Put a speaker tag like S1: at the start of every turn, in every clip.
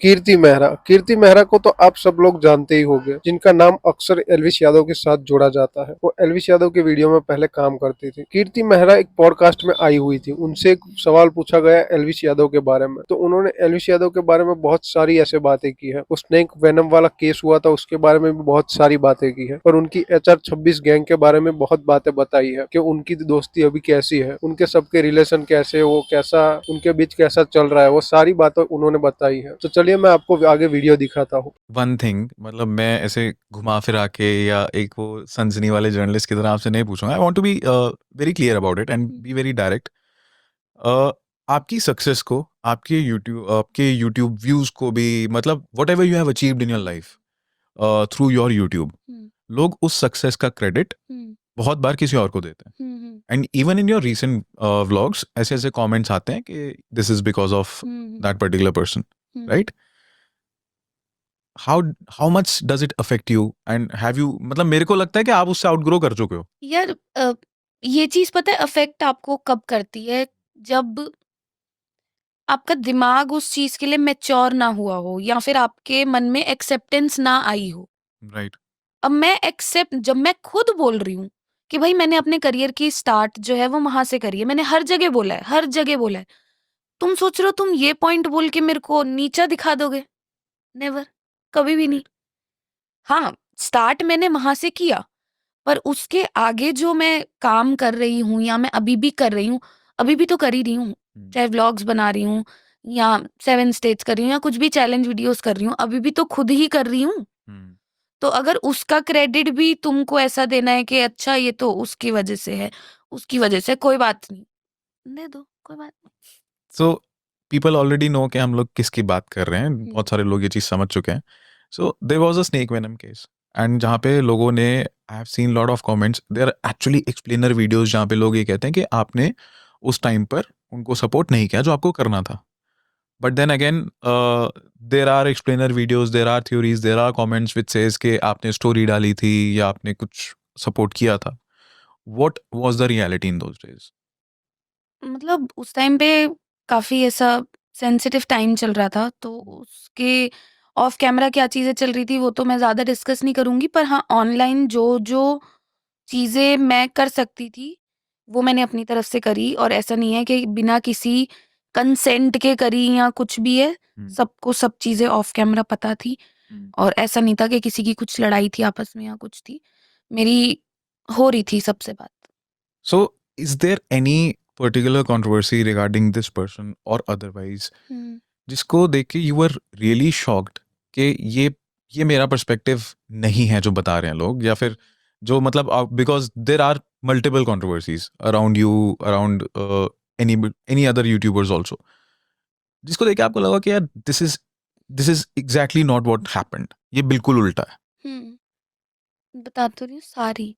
S1: कीर्ति मेहरा को तो आप सब लोग जानते ही होंगे, जिनका नाम अक्सर एलविश यादव के साथ जोड़ा जाता है। वो एलविश यादव के वीडियो में पहले काम करती थी। कीर्ति मेहरा एक पॉडकास्ट में आई हुई थी, उनसे एक सवाल पूछा गया एलविश यादव के बारे में, तो उन्होंने एलविश यादव के बारे में बहुत सारी ऐसे बातें की है। उस स्नेक वेनम वाला केस हुआ था, उसके बारे में भी बहुत सारी बातें की है, और उनकी HR-26 गैंग के बारे में बहुत बातें बताई है कि उनकी दोस्ती अभी कैसी है, उनके सबके रिलेशन कैसे, वो कैसा, उनके बीच कैसा चल रहा है, वो सारी बातें उन्होंने बताई है। तो चलिए मैं आपको आगे वीडियो दिखाता हूँ।
S2: वन थिंग, मतलब मैं ऐसे घुमा फिरा के या एक वो सनसनी वाले जर्नलिस्ट की तरह आपसे नहीं पूछूंगा। I want to be very clear about it and be very direct. आपकी सक्सेस को, आपके यूट्यूब व्यूज को भी, मतलब whatever you have achieved in your life through your YouTube, लोग उस सक्सेस का क्रेडिट बहुत बार किसी और को देते हैं। And even in your recent vlogs ऐसे ऐसे कमेंट्स आते हैं कि this is because of that particular person, right? How how much does it affect you and have you, मतलब मेरे को लगता है कि आप उससे आउटग्रो कर चुके हो।
S3: यार ये चीज पता है अफेक्ट आपको कब करती है? जब आपका दिमाग उस चीज के लिए मैच्योर ना हुआ हो या फिर आपके मन में एक्सेप्टेंस ना आई हो।
S2: राइट।
S3: अब जब मैं खुद बोल रही हूँ कि भाई मैंने अपने करियर की स्टार्ट जो है वो वहां से करी है, मैंने हर जगह बोला है, हर जगह बोला है। तुम सोच रहे हो तुम ये पॉइंट बोल के मेरे को नीचा दिखा दोगे? नेवर, कभी भी नहीं।
S2: राइट।
S3: हाँ, स्टार्ट मैंने वहां से किया, पर उसके आगे जो मैं काम कर रही हूँ या मैं अभी भी कर रही हूँ, अभी भी तो कर ही रही हूँ। चाहे व्लॉग्स बना रही हूँ या 7 स्टेट्स कर रही हूँ या कुछ भी चैलेंज वीडियोस कर रही हूँ, अभी भी तो खुद ही कर रही हूँ। तो अगर उसका क्रेडिट भी तुमको ऐसा देना है कि अच्छा ये तो उसकी वजह से है, उसकी वजह से, कोई बात नहीं, दे दो, कोई बात नहीं।
S2: सो पीपल ऑलरेडी नो कि हम लोग किसकी बात कर रहे हैं,
S3: हम्म,
S2: बहुत सारे लोग ये चीज़ समझ चुके हैं। So there was a snake venom case, and जहाँ पे लोगों ने, I have seen lot of comments, there are actually explainer videos जहाँ पे लोग ये कहते हैं कि आपने उस टाइम पर उनको सपोर्ट नहीं किया जो आपको करना था। But then again there are explainer videos, there are theories, there are comments which says कि आपने स्टोरी डाली थी या आपने कुछ सपोर्ट किया था। What was the reality in those days?
S3: मतलब उस टाइम पे काफी ऐसा सेंसिटिव टाइम चल रहा था, तो उसके ऑफ कैमरा क्या चीजें चल रही थी वो तो मैं ज्यादा डिस्कस नहीं करूंगी, पर हाँ, ऑनलाइन जो जो चीजें मैं कर सकती थी वो मैंने अपनी तरफ से करी, और ऐसा नहीं है कि बिना किसी कंसेंट के करी या कुछ भी है। सबको सब चीजें ऑफ कैमरा पता थी, और ऐसा नहीं था कि किसी की कुछ लड़ाई थी आपस में या कुछ थी। मेरी हो रही थी सबसे बात।
S2: So, is there any particular controversy regarding this person or otherwise जिसको देख के यू आर रियली शॉक्ड कि ये मेरा पर्सपेक्टिव नहीं है जो बता रहे हैं लोग, या फिर जो मतलब because there are multiple controversies around you, around any any other YouTubers also, जिसको देख के आपको लगा कि यार this is exactly not what happened, ये बिल्कुल उल्टा है।
S3: बता तो रही हूँ, सारी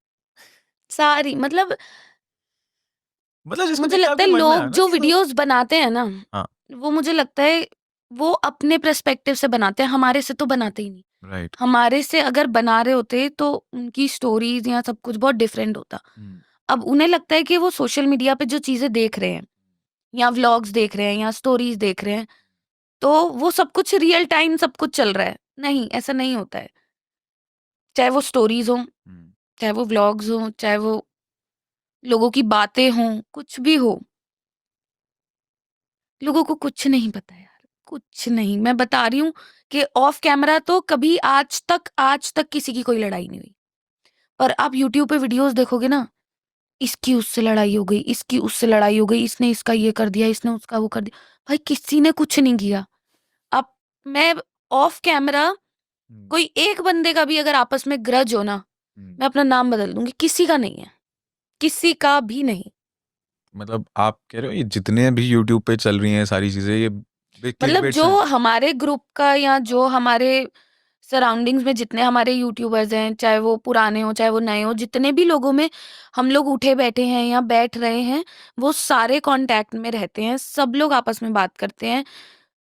S3: सारी मतलब
S2: मतलब जिसको
S3: मुझे
S2: देख के
S3: लगता
S2: आपके
S3: है
S2: मन में आया
S3: लोग
S2: ना
S3: जो
S2: कि मतलब,
S3: वीडियोस बनाते हैं ना,
S2: हाँ,
S3: वो मुझे लगता है वो अपने पर्सपेक्टिव से बनाते हैं, हमारे से तो बनाते ही नहीं।
S2: राइट।
S3: हमारे से अगर बना रहे होते तो उनकी स्टोरीज या सब कुछ बहुत डिफरेंट होता। अब उन्हें लगता है कि वो सोशल मीडिया पे जो चीजें देख रहे हैं या व्लॉग्स देख रहे हैं या स्टोरीज देख रहे हैं, तो वो सब कुछ रियल टाइम सब कुछ चल रहा है। नहीं, ऐसा नहीं होता है। चाहे वो स्टोरीज हो, चाहे वो व्लॉग्स हो, चाहे वो लोगों की बातें हों, कुछ भी हो, लोगों को कुछ नहीं पता यार, कुछ नहीं। मैं बता रही हूँ कि ऑफ कैमरा तो कभी आज तक किसी की कोई लड़ाई नहीं हुई, पर आप यूट्यूब पे वीडियोस देखोगे ना, इसकी उससे लड़ाई हो गई, इसकी उससे लड़ाई हो गई, इसने इसका ये कर दिया, इसने उसका वो कर दिया। भाई किसी ने कुछ नहीं किया। अब मैं ऑफ कैमरा कोई एक बंदे का भी अगर आपस में ग्रज हो ना, मैं अपना नाम बदल दूंगी। किसी का नहीं है, किसी का भी नहीं।
S2: मतलब आप कह रहे हो ये जितने भी यूट्यूब पे चल रही हैं सारी चीजें, ये क्लिक
S3: मतलब
S2: बेट्स
S3: जो
S2: हैं?
S3: हमारे ग्रुप का या जो हमारे सराउंडिंग्स में जितने हमारे यूट्यूबर्स हैं, चाहे वो पुराने हो चाहे वो नए हो, जितने भी लोगों में हम लोग उठे बैठे हैं या बैठ रहे हैं, वो सारे कांटेक्ट में रहते हैं, सब लोग आपस में बात करते हैं।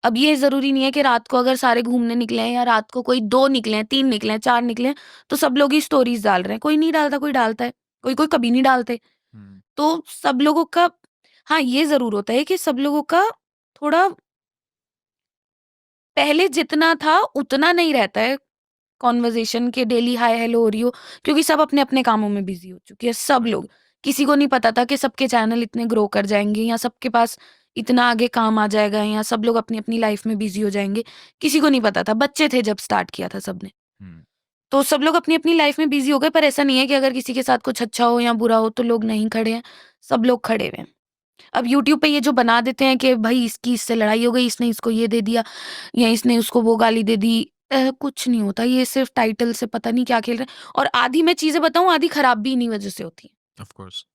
S3: अब ये जरूरी नहीं है कि रात को अगर सारे घूमने निकले हैं या रात को कोई 2 निकले हैं, 3 निकले हैं, 4 निकले हैं, तो सब लोग ही स्टोरीज डाल रहे हैं। कोई नहीं डालता, कोई डालता है, कोई कोई कभी नहीं डालते। तो सब लोगों का, हाँ, ये जरूर होता है कि सब लोगों का थोड़ा पहले जितना था उतना नहीं रहता है कॉन्वर्जेशन के डेली हाय हेलो हो रही हो, क्योंकि सब अपने अपने कामों में बिजी हो चुके हैं सब लोग। किसी को नहीं पता था कि सबके चैनल इतने ग्रो कर जाएंगे या सबके पास इतना आगे काम आ जाएगा या सब लोग अपनी अपनी लाइफ में बिजी हो जाएंगे। किसी को नहीं पता था, बच्चे थे जब स्टार्ट किया था सबने।
S2: हम्म,
S3: तो सब लोग अपनी अपनी लाइफ में बिजी हो गए, पर ऐसा नहीं है कि अगर किसी के साथ कुछ अच्छा हो या बुरा हो तो लोग नहीं खड़े हैं। सब लोग खड़े हुए हैं। अब यूट्यूब पे ये जो बना देते हैं कि भाई इसकी इससे लड़ाई हो गई, इसने इसको ये दे दिया या इसने उसको वो गाली दे दी, कुछ नहीं होता। ये सिर्फ टाइटल से पता नहीं क्या खेल रहे हैं। और आधी मैं चीजें बताऊं, आधी खराब भी इन्हीं वजह से होती है।
S2: Of course.